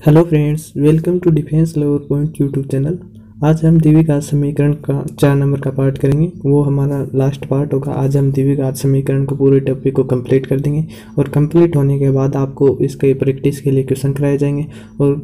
Hello friends, welcome to defence lover point YouTube channel. आज हम द्विघात समीकरण का 4 नंबर का पार्ट करेंगे। वो हमारा लास्ट पार्ट होगा। आज हम द्विघात समीकरण को पूरे टॉपिक को कंप्लीट कर देंगे और कंप्लीट होने के बाद आपको इसके प्रैक्टिस के लिए क्वेश्चन कराए जाएंगे। और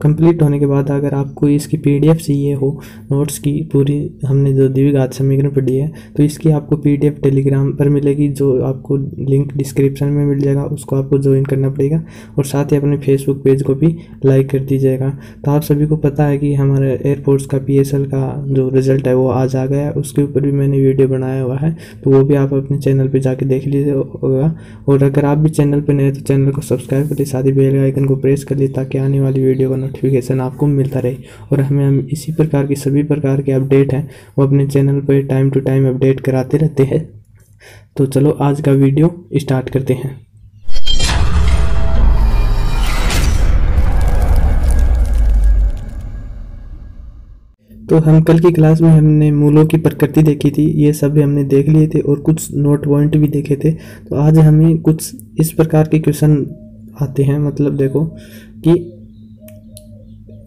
कंप्लीट होने के बाद अगर आपको इसकी पीडीएफ चाहिए हो नोट्स की, पूरी हमने जो द्विघात समीकरण पढ़ी है तो इसकी आपको पीडीएफ टेलीग्राम पर मिलेगी, जो आपको लिंक डिस्क्रिप्शन में मिल जाएगा। उसको आपको ज्वाइन करना पड़ेगा और साथ ही अपने फेसबुक पेज को भी लाइक कर दीजिएगा। तो आप सभी को पता है कि हमारे एयरफोर्स का पीएसएल का जो रिजल्ट है वो आज आ गया है। उसके ऊपर भी मैंने वीडियो बनाया हुआ है, तो वो भी आप अपने चैनल पे जाके देख लीजिएगा। और अगर आप भी चैनल पे नए तो चैनल को सब्सक्राइब कर लीजिए, साथ ही बेल आइकन को प्रेस कर लीजिए ताकि आने वाली वीडियो का नोटिफिकेशन आपको मिलता रहे। और हम इसी प्रकार की सभी प्रकार के अपडेट हैं वो अपने चैनल पर टाइम टू टाइम अपडेट कराते रहते हैं। तो चलो आज का वीडियो स्टार्ट करते हैं। तो हम कल की क्लास में हमने मूलों की प्रकृति देखी थी, ये सब हमने देख लिए थे और कुछ नोट पॉइंट भी देखे थे। तो आज हमें कुछ इस प्रकार के क्वेश्चन आते हैं, मतलब देखो कि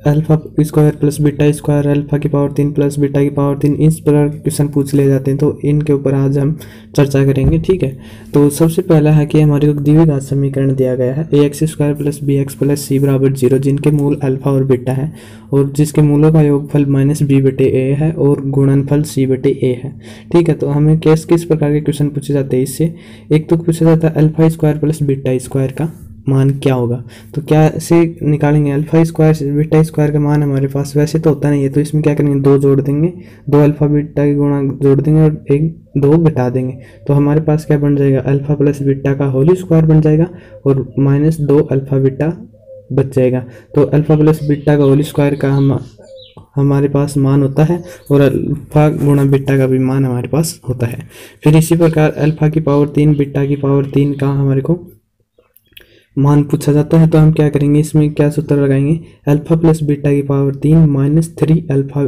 alpha square plus beta square alpha की पावर 3 प्लस बीटा की पावर 3, इस प्रकार के क्वेश्चन पूछ ले जाते हैं। तो इनके ऊपर आज हम चर्चा करेंगे, ठीक है। तो सबसे पहला है कि हमारे को द्विघात समीकरण दिया गया है ax square plus b x plus c बराबर 0, जिनके मूल अल्फा और बीटा है और जिसके मूलों का योगफल माइनस बी बटे ए है और गुणनफल सी बटे ए है, ठीक है। तो हमें किस प्रकार के क्वेश्चन पूछे जाते हैं इससे। एक तो पूछा जाता है alpha square plus beta square का मान क्या होगा। तो कैसे निकालेंगे अल्फा स्क्वायर बीटा स्क्वायर का मान हमारे पास वैसे तो होता नहीं है, तो इसमें क्या करेंगे, 2 जोड़ देंगे, 2 अल्फा बीटा की गुणा जोड़ देंगे और 2 घटा देंगे। तो हमारे पास क्या बन जाएगा, अल्फा प्लस बीटा का होल स्क्वायर बन जाएगा और माइनस 2 अल्फा बीटा बच जाएगा। तो अल्फा प्लस बीटा का होल स्क्वायर का हमारे पास मान होता है और अल्फा गुणा बीटा का भी मान हमारे पास होता है। फिर इसी प्रकार अल्फा की पावर 3 बीटा की पावर 3 का हमारे को मान पूछा जाता है। तो हम क्या करेंगे, इसमें क्या सूत्र लगाएंगे, अल्फा प्लस बीटा की power 3 minus 3 alpha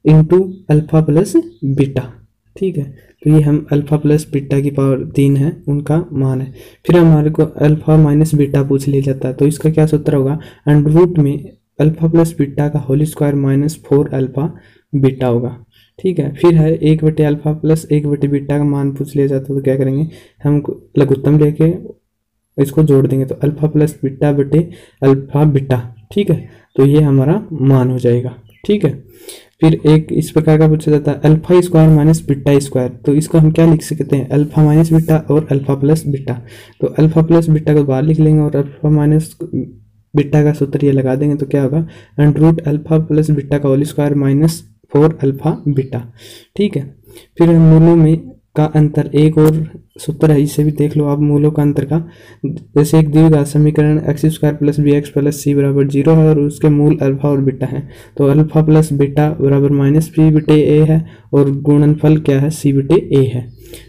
into alpha plus beta, ठीक है। तो ये हम अल्फा प्लस बीटा की पावर 3 है उनका मान है। फिर हमारे को अल्फा माइनस बीटा पूछ लिया जाता है, तो इसका क्या सूत्र होगा, अंडर रूट में अल्फा प्लस बीटा का whole square minus 4 alpha beta होगा, ठीक है। फिर है 1 बटे अल्फा प्लस 1 बटे बीटा का मान पूछ लिया जाता है। तो क्या करेंगे, हम लघुत्तम लेके इसको जोड़ देंगे, तो अल्फा प्लस बीटा बटे अल्फा बीटा, ठीक है। तो ये हमारा मान हो जाएगा, ठीक है। फिर एक इस प्रकार का पूछा जाता है alpha square minus beta square. तो इसको हम क्या लिख सकते हैं, अल्फा माइनस बीटा और अल्फा प्लस बीटा। तो अल्फा प्लस बीटा को बाहर लिख लेंगे और अल्फा माइनस बीटा का सूत्र ये लगा देंगे। तो क्या होगा, under root alpha plus beta का whole square minus 4 alpha beta, ठीक है। फिर मूलों में का अंतर, एक और सूत्र है, इसे भी देख लो आप मूलों का अंतर का। जैसे एक द्विघात समीकरण x square plus b x plus c बराबर 0 है और उसके मूल अल्फा और बीटा है। तो अल्फा प्लस बीटा बराबर माइनस बी बटे ए है और गुणनफल क्या है, सी बटे ए है।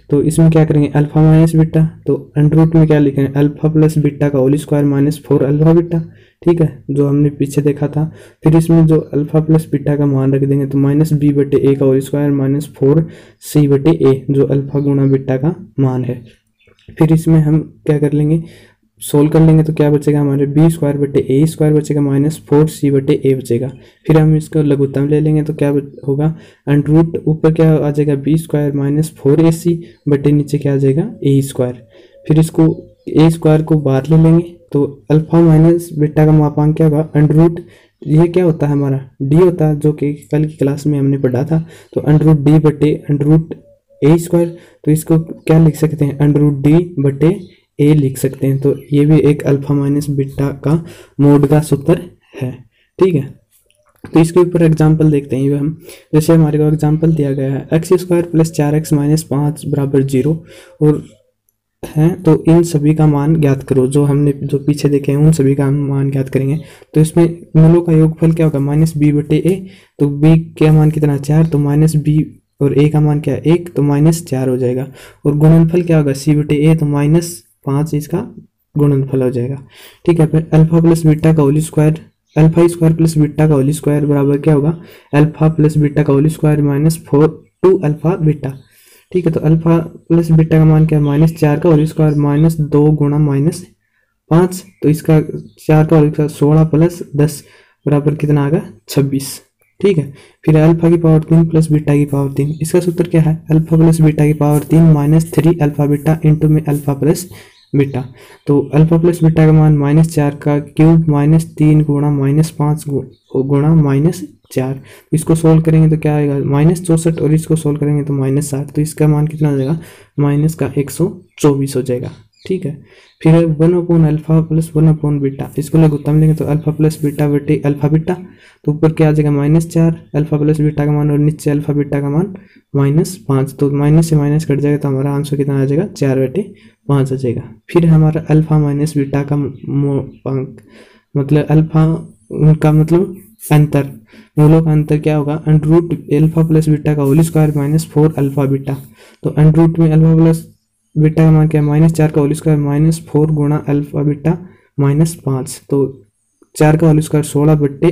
तो इसमें क्या करेंगे, अल्फा माइनस बीटा, तो अंडर रूट में क्या लिखेंगे, अल्फा प्लस बीटा का whole square minus 4 alpha beta, ठीक है, जो हमने पीछे देखा था। फिर इसमें जो अल्फा प्लस बीटा का मान रख देंगे, तो माइनस बी बटे ए का होल स्क्वायर माइनस 4 सी बटे ए, जो अल्फा गुणा बीटा का मान है। फिर इसमें हम क्या कर लेंगे, सोल्व कर लेंगे, तो क्या बचेगा हमारे बी स्क्वायर बटे ए स्क्वायर बचेगा माइनस 4 सी बटे ए बचेगा। फिर हम इसको लघुत्तम ले लेंगे, तो क्या होगा, अंडर रूट ऊपर क्या आ जाएगा, बी स्क्वायर माइनस 4 ए सी बटे नीचे क्या आ जाएगा, ए स्क्वायर। फिर इसको ए स्क्वायर को बाहर ले लेंगे, तो अल्फा माइनस बीटा का मापांक क्या होगा, अंडर रूट ये क्या होता है हमारा डी होता है, जो कि कल की क्लास में हमने पढ़ा था। तो अंडर रूट डी बटे अंडर रूट ए स्क्वायर, तो इसको क्या लिख सकते हैं, अंडर रूट डी बटे ए लिख सकते हैं। तो ये भी एक अल्फा माइनस बीटा का मोड का सूत्र है, ठीक है। तो इसके ऊपर एग्जाम्पल देखते हैं हम। जैसे हमारे को एग्जाम्पल दिया गया है x square plus 4x minus 5 बराबर 0 और हैं, तो इन सभी का मान ज्ञात करो। जो हमने जो पीछे देखे हैं उन सभी का मान ज्ञात करेंगे। तो इसमें मूलों का योगफल क्या होगा, माइनस बी बटे ए, तो बी का मान कितना 4, तो माइनस बी और ए का मान क्या है 1, तो माइनस 4 हो जाएगा। और गुणनफल क्या होगा, सी बटे ए, तो माइनस 5 इसका गुणनफल हो जाएगा, ठीक है। फिर अल्फा प्लस बीटा का whole square, alpha square plus beta का होल स्क्वायर बराबर क्या होगा, अल्फा प्लस बीटा का whole square minus 2 alpha beta, ठीक है। तो अल्फा प्लस बीटा का मान क्या है, माइनस 4 का होल स्क्वायर माइनस 2 गुणा माइनस 5, तो इसका 4 का होल स्क्वायर 16 प्लस 10 बराबर कितना आएगा 26। ठीक है, फिर अल्फा की पावर 3 प्लस बीटा की पावर 3, इसका सूत्र क्या है, अल्फा प्लस बीटा की power 3 minus 3 alpha beta into में अल्फा प्लस बीटा। तो अल्फा प्लस बीटा का मान -4 का क्यूब -3 गुणा -5 गुणा -4। इसको सोल्व करेंगे तो क्या आएगा -64, और इसको सोल्व करेंगे तो -60, तो इसका मान कितना हो जाएगा माइनस का 124 हो जाएगा। ठीक है, फिर 1 अल्फा प्लस 1 बीटा, इसको लघुत्तम लेंगे तो अल्फा प्लस बीटा बटे अल्फा बीटा, तो ऊपर क्या आ जाएगा -4 अल्फा प्लस बीटा का मान और नीचे अल्फा बीटा का मान -5, तो माइनस से माइनस कट जाएगा, तो हमारा आंसर कितना आ जाएगा 4/5 आ जाएगा। फिर हमारा अल्फा माइनस बीटा का मतलब अल्फा का मतलब अंतर, मूलों का अंतर क्या होगा, under root alpha plus beta का होल स्क्वायर -4 अल्फा बीटा। तो अंडर रूट में अल्फा प्लस बीटा का मान क्या है -4 का होल स्क्वायर -4 गुणा अल्फा बीटा -5, तो 4 का होल स्क्वायर 16 बट्टे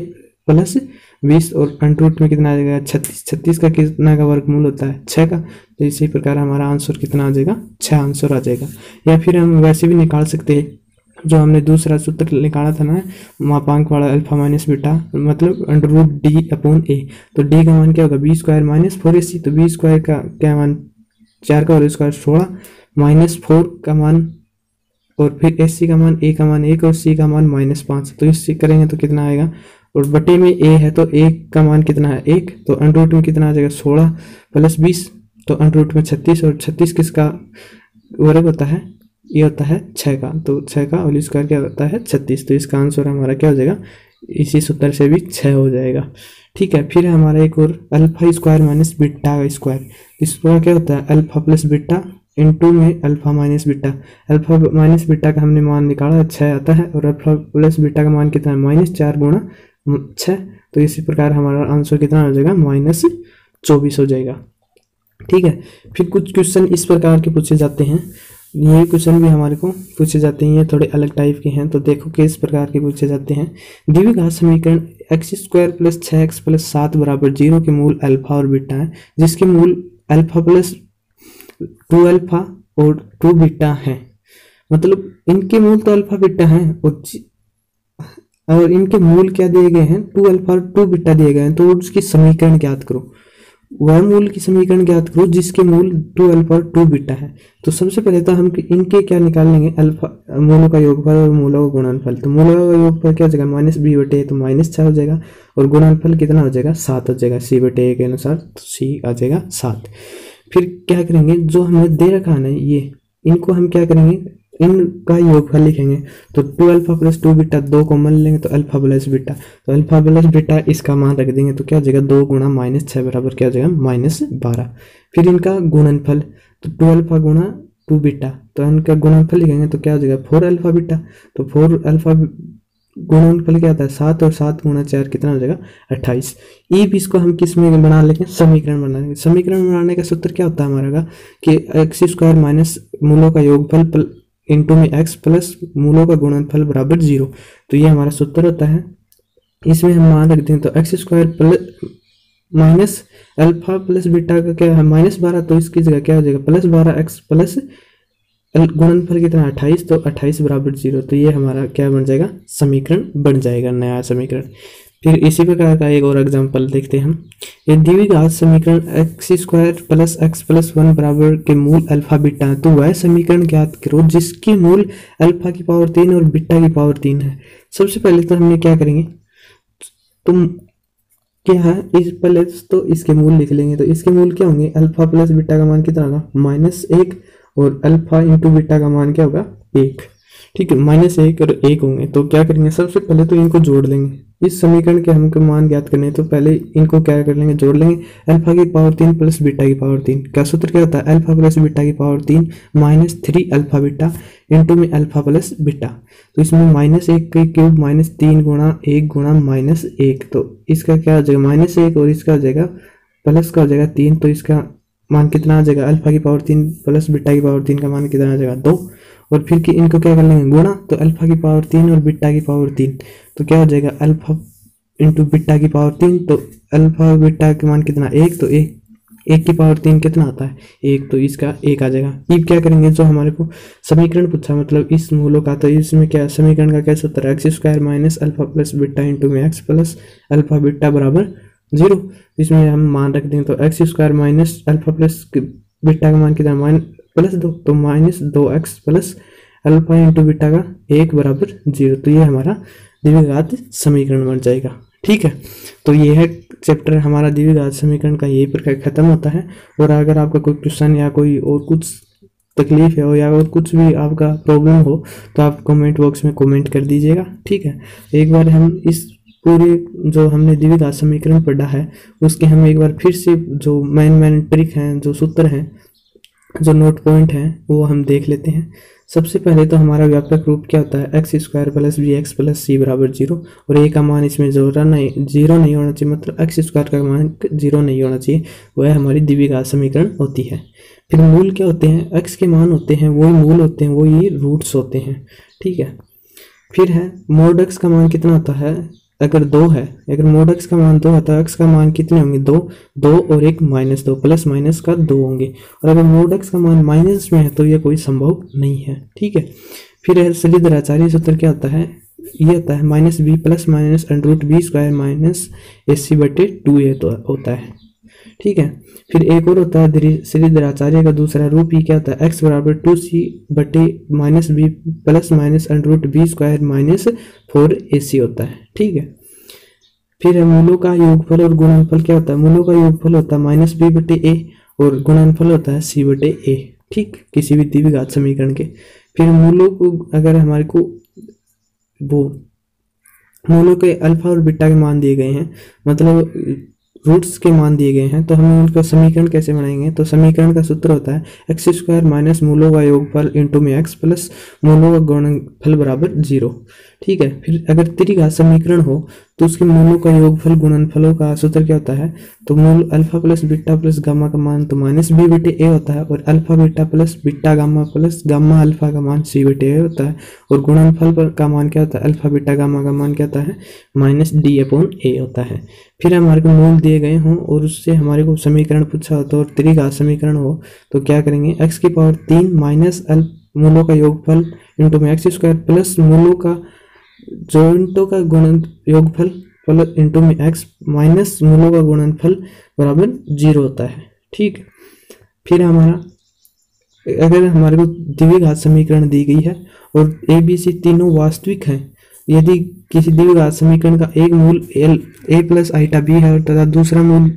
प्लस 20, और अंडर रूट में कितना आ जाएगा 36, 36 का कितना का वर्गमूल होता है 6 का, तो इसी प्रकार हमारा आंसर कितना आ जाएगा 6 आंसर आ जाएगा। या फिर हम वैसे भी निकाल सकते हैं, जो हमने दूसरा सूत्र निकाला था ना मापांक वाला अल्फा माइनस बीटा, मतलब अंडर रूट d/a, तो d का मान क्या होगा b² -4ac, तो b² का क्या मान 4 का होल स्क्वायर 16 -4 का मान, और फिर ac का मान a का मान 1 और c का मान -5, तो इससे करेंगे तो कितना आएगा, और बटे में a है तो a का मान कितना है 1, तो अंडर रूट में कितना आ जाएगा 16 प्लस 20, तो अंडर रूट में 36, और 36 किसका वर्ग होता है, ये होता है 6 का, तो 6 का होल स्क्वायर क्या होता है 36, तो इसका आंसर हमारा क्या हो जाएगा, इसी सूत्र से भी 6 हो जाएगा। ठीक है, फिर हमारा एक और alpha square minus beta square, इसका क्या होता है अल्फा प्लस बीटा इंटू में alpha minus beta. Alpha minus beta का हमने मान निकाला 6 आता है, और अल्फा प्लस बीटा का मान कितना है -4 गुणा 6, तो इसी प्रकार हमारा आंसर कितना हो जाएगा -24 हो जाएगा। ठीक है, फिर कुछ क्वेश्चन इस प्रकार के पूछे जाते हैं, ये क्वेश्चन भी हमारे को पूछे जाते हैं, ये थोड़े अलग टाइप के हैं, तो देखो किस प्रकार के पूछे जाते हैं। द्विघात समीकरण x² + 6x + 7 = 0 के मूल अल्फा और बीटा है, जिसके मूल अल्फा प्लस 2 अल्फा और 2 बीटा है, मतलब इनके मूल तो अल्फा बीटा हैं, और इनके मूल क्या दिए गए हैं 2 अल्फा और 2 बीटा दिए गए हैं, तो उसकी समीकरण ज्ञात करो। वह मूल की समीकरण ज्ञात करो जिसके मूल 2 अल्फा और 2 बीटा है। तो सबसे पहले तो हम इनके क्या निकाल लेंगे, अल्फा मूलों का योगफल और मूलों का गुणनफल। तो मूलों का योगफल क्या हो जाएगा -b/a, तो -6 हो जाएगा, और गुणनफल कितना हो जाएगा 7 हो जाएगा, c/a के अनुसार, तो c आ जाएगा 7। फिर क्या करेंगे, जो हमने दे रखा है ना ये, इनको हम क्या करेंगे, इनका योगफल लिखेंगे। तो 2 अल्फा प्लस 2 बीटा 2 कॉमन लेंगे, तो अल्फा प्लस बीटा, तो अल्फा प्लस बीटा इसका मान रख देंगे, तो क्या हो जाएगा 2 गुणा -6 बराबर क्या हो जाएगा -12। फिर इनका गुणनफल, तो 2 अल्फा गुणा 2 बीटा, तो इनका गुणनफल लिखेंगे तो क्या हो जाएगा 4 अल्फा बीटा, तो 4 अल्फा गुणनफल क्या आता है 7, और 7 गुणा 4 कितना हो जाएगा 28। अब इसको हम किस में बना लेंगे, समीकरण बना लेंगे। समीकरण बनाने का सूत्र क्या होता है हमारा कि x² माइनस मूलों का योगफल इंटू में x प्लस मूलों का गुणनफल बराबर 0, तो ये हमारा सूत्र होता है। इसमें हम मान रखते हैं, तो x² plus minus alpha plus beta का क्या है -12, तो इसकी जगह क्या हो जाएगा +12x प्लस गुणनफल कितना 28, तो 28 बराबर 0, तो ये हमारा क्या बन जाएगा समीकरण बन जाएगा, नया समीकरण। फिर इसी प्रकार का एक और एग्जांपल देखते हैं हम। ये द्विघात समीकरण x² + x + 1 बराबर के मूल अल्फा बीटा है, तो वह समीकरण ज्ञात करो जिसके मूल अल्फा की पावर 3 और बीटा की पावर 3 है। सबसे पहले तो हमने क्या करेंगे, तुम क्या है इस पहले तो इसके मूल लिख लेंगे, तो इसके मूल क्या होंगे, अल्फा प्लस बीटा का मान कितना होगा -1, और अल्फा इंटू बीटा का मान क्या होगा 1। ठीक है, -1 और 1 होंगे, तो क्या करेंगे सबसे पहले तो इनको जोड़ लेंगे। इस समीकरण के हमको मान ज्ञात करने हैं, तो पहले इनको क्या कर लेंगे, जोड़ लेंगे। अल्फा की पावर 3 प्लस बीटा की पावर 3 का सूत्र क्या होता है, अल्फा प्लस बीटा की पावर 3 -3 अल्फा बीटा इंटू में अल्फा प्लस बीटा, तो इसमें -1 के क्यूब -3 गुणा 1 गुणा -1, तो इसका क्या हो जाएगा -1, और इसका हो जाएगा प्लस का हो जाएगा 3, तो इसका मान कितना आ जाएगा, अल्फा की पावर 3 प्लस बीटा की पावर 3 का मान कितना आ जाएगा 2, और फिर कि इनको क्या कर लेंगे गुणा, तो अल्फा की पावर 3 और बीटा की पावर 3, तो क्या हो जाएगा अल्फा इंटू बीटा की पावर 3, तो अल्फा बीटा के मान कितना 1, तो 1 1 की पावर 3 कितना आता है 1, तो इसका 1 आ जाएगा। अब क्या करेंगे, जो हमारे को समीकरण पूछा मतलब इस मूलों का, तो इसमें क्या समीकरण का क्या सूत्र है, x square minus alpha plus beta into में एक्स प्लस अल्फा बीटा बराबर 0। इसमें हम मान रख देंगे तो x square minus alpha plus beta का मान कितना प्लस 2, तो minus 2x plus alpha into beta का 1 बराबर 0। तो ये हमारा द्विघात समीकरण बन जाएगा। ठीक है, तो ये है चैप्टर हमारा द्विघात समीकरण का, यही प्रकार खत्म होता है। और अगर आपका कोई क्वेश्चन या कोई और कुछ तकलीफ हो या और कुछ भी आपका प्रॉब्लम हो तो आप कमेंट बॉक्स में कमेंट कर दीजिएगा। ठीक है, एक बार हम इस पूरे जो हमने द्विघात समीकरण पढ़ा है उसके हम एक बार फिर से जो मेन ट्रिक हैं, जो सूत्र हैं, जो नोट पॉइंट हैं, वो हम देख लेते हैं। सबसे पहले तो हमारा व्यापक रूप क्या होता है, x square plus b x plus c बराबर 0, और ए का मान इसमें जीरो नहीं होना चाहिए, मतलब एक्स स्क्वायर का मान 0 नहीं होना चाहिए, वह हमारी द्विघात समीकरण होती है। फिर मूल क्या होते हैं, एक्स के मान होते हैं वही मूल होते हैं, वही रूट्स होते हैं। ठीक है, फिर है मोड एक्स का मान कितना होता है, अगर 2 है, अगर मोड एक्स का मान 2 है तो एक्स का मान कितने होंगे 2 और एक -2, प्लस माइनस का 2 होंगे। और अगर मोड एक्स का मान माइनस में है तो ये कोई संभव नहीं है। ठीक है, फिर है श्रीधराचार्य सूत्र क्या होता है, ये होता है minus B plus minus under root B square minus AC/2A तो होता है। ठीक है, फिर एक और होता है श्रीधराचार्य का दूसरा रूप ही क्या होता है, x बराबर 2c/-b plus minus under root B square minus 4AC होता है। ठीक है, फिर मूलों का योगफल और गुणनफल क्या होता है, मूलों का योगफल होता है -b/a और गुणनफल होता है c/a। ठीक, किसी भी द्विघात समीकरण के। फिर मूलों को अगर हमारे को वो मूलों के अल्फा और बीटा के मान दिए गए हैं, मतलब रूट्स के मान दिए गए हैं, तो हम उनका समीकरण कैसे बनाएंगे, तो समीकरण का सूत्र होता है एक्स स्क्वायर माइनस मूलों का योगफल इंटू में एक्स प्लस मूलों का गुणनफल बराबर 0। ठीक है, फिर अगर त्रिघात समीकरण हो तो उसके मूलों का योगफल गुणनफलों का सूत्र क्या होता है, तो मूल alpha plus beta plus gamma का मान तो -b/a होता है, और alpha beta plus beta gamma plus gamma alpha का मान c/a होता है, और गुणनफल का मान क्या होता है, अल्फा बीटा गामा का मान क्या होता है -d/a होता है। फिर हमारे को मूल दिए गए हों और उससे हमारे को समीकरण पूछा हो तो और त्रिघात समीकरण हो तो क्या करेंगे, x की पावर 3 माइनस मूलों का योगफल इंटू में एक्स स्क्वायर प्लस मूलों का जॉइंटों का गुणन योगफल प्लस इंटू में x माइनस मूलों का गुणनफल बराबर 0 होता है। ठीक, फिर हमारा अगर हमारे को द्विघात समीकरण दी गई है और a b c तीनों वास्तविक हैं, यदि किसी द्विघात समीकरण का एक मूल a प्लस आइटा b है तथा दूसरा मूल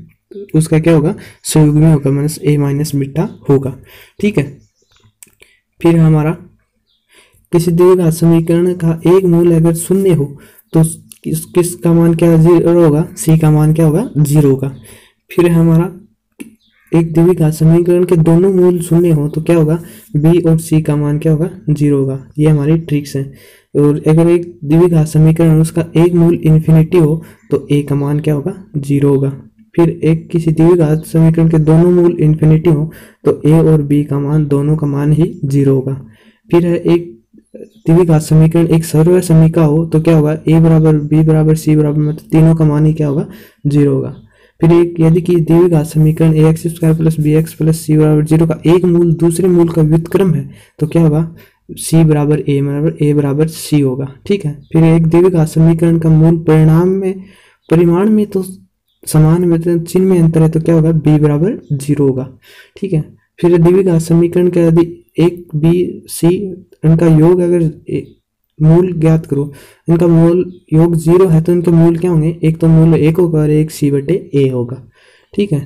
उसका क्या होगा संयुग्मी होगा, -a माइनस बीटा होगा। ठीक है, फिर हमारा किसी द्विघात समीकरण का एक मूल अगर शून्य हो तो किसका मान क्या 0 होगा, c का मान क्या होगा 0 होगा। फिर हमारा एक द्विघात समीकरण के दोनों मूल शून्य हो तो क्या होगा, b और c का मान क्या होगा 0 होगा। ये हमारी ट्रिक्स हैं। और अगर एक द्विघात समीकरण उसका एक मूल इन्फिनिटी हो तो a का मान क्या होगा 0 होगा। फिर एक किसी द्विघात समीकरण के दोनों मूल इन्फिनिटी हो तो a और b का मान दोनों का मान ही 0 होगा। फिर है एक द्विघात समीकरण एक सर्व समीका हो तो क्या होगा, a बराबर b बराबर c बराबर, मतलब तीनों का मान ही क्या होगा 0 होगा। फिर एक यदि कि द्विघात समीकरण ax square plus bx plus c बराबर 0 का एक मूल दूसरे मूल का व्युत्क्रम है तो क्या होगा, c बराबर a बराबर c होगा। ठीक है, फिर एक द्विघात समीकरण का मूल परिमाण में तो समान में चिन्ह में अंतर है तो क्या होगा, b बराबर 0 होगा। ठीक है, फिर द्विघात समीकरण का यदि एक b c इनका योग अगर मूल ज्ञात करो, इनका मूल योग 0 है तो इनके मूल क्या होंगे, एक तो मूल 1 होगा और एक c/a होगा। ठीक है,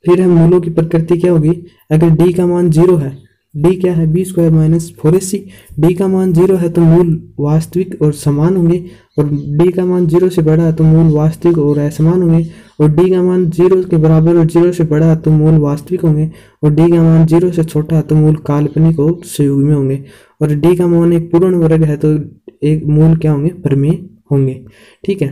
फिर हम मूलों की प्रकृति क्या होगी, अगर d का मान 0 है, d क्या है b square minus 4ac, d का मान 0 है तो मूल वास्तविक और समान होंगे, और d का मान 0 से बड़ा है तो मूल वास्तविक और असमान होंगे, और d का मान 0 के बराबर और 0 से बड़ा है तो मूल वास्तविक होंगे, और d का मान 0 से छोटा है तो मूल काल्पनिक और संयुग्मी होंगे, और d का मान एक पूर्ण वर्ग है तो एक मूल क्या होंगे, परिमेय होंगे। ठीक है,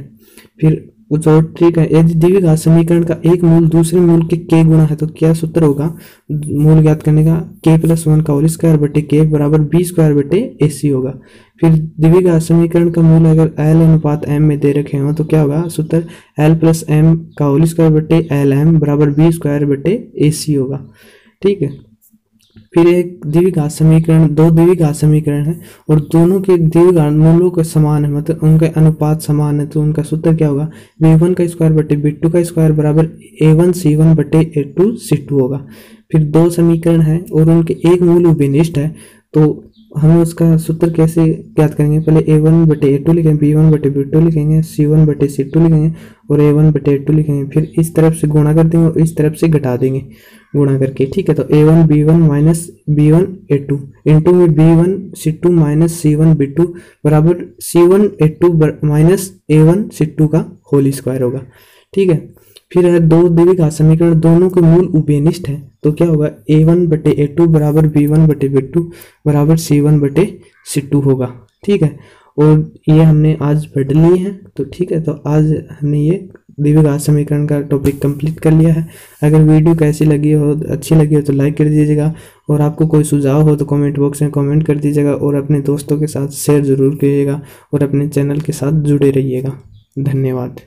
फिर कुछ और ट्रिक है। यदि द्विघात समीकरण का एक मूल दूसरे मूल के k गुणा है तो क्या सूत्र होगा मूल ज्ञात करने का? k+1 का होल स्क्वायर बटे k बराबर b स्क्वायर बटे ac होगा। फिर द्विघात समीकरण का मूल अगर l अनुपात m में दे रखे हो तो क्या होगा सूत्र? l+m का होल स्क्वायर बटे lm बराबर b स्क्वायर बटे ac होगा। ठीक है। फिर एक द्विघात समीकरण, दो द्विघात समीकरण है और दोनों के द्विघात मूलों का समान है, मतलब उनका अनुपात समान है, तो उनका सूत्र क्या होगा? b1 का स्क्वायर बटे b2 का स्क्वायर बराबर a1 c1 बटे a2 c2 होगा। फिर दो समीकरण है और उनके एक मूल विनिष्ट है, तो हम उसका सूत्र कैसे ज्ञात करेंगे? पहले a1 बटे a2 लिखेंगे, b1 बटे b2 लिखेंगे, c1 बटे c2 लिखेंगे और a1 बटे a2 लिखेंगे। फिर इस तरफ से गुणा कर देंगे और इस तरफ से घटा देंगे गुणा करके। ठीक है, तो a1 b1 minus b1 a2 into में b1 c2 minus c1 b2 बराबर c1 a2 minus a1 c2 का होल स्क्वायर होगा। ठीक है। फिर है दो द्विघात समीकरण, दोनों के मूल उभयनिष्ठ है, तो क्या होगा? a1 बटे a2 बराबर b1 बटे b2 बराबर c1 बटे c2 होगा। ठीक है, और ये हमने आज पढ़ लिए हैं। तो ठीक है, तो आज हमने ये द्विघात समीकरण का टॉपिक कंप्लीट कर लिया है। अगर वीडियो कैसी लगी हो, अच्छी लगी हो तो लाइक कर दीजिएगा, और आपको कोई सुझाव हो तो कमेंट बॉक्स में कमेंट कर दीजिएगा, और अपने दोस्तों के साथ शेयर ज़रूर कीजिएगा, और अपने चैनल के साथ जुड़े रहिएगा। धन्यवाद।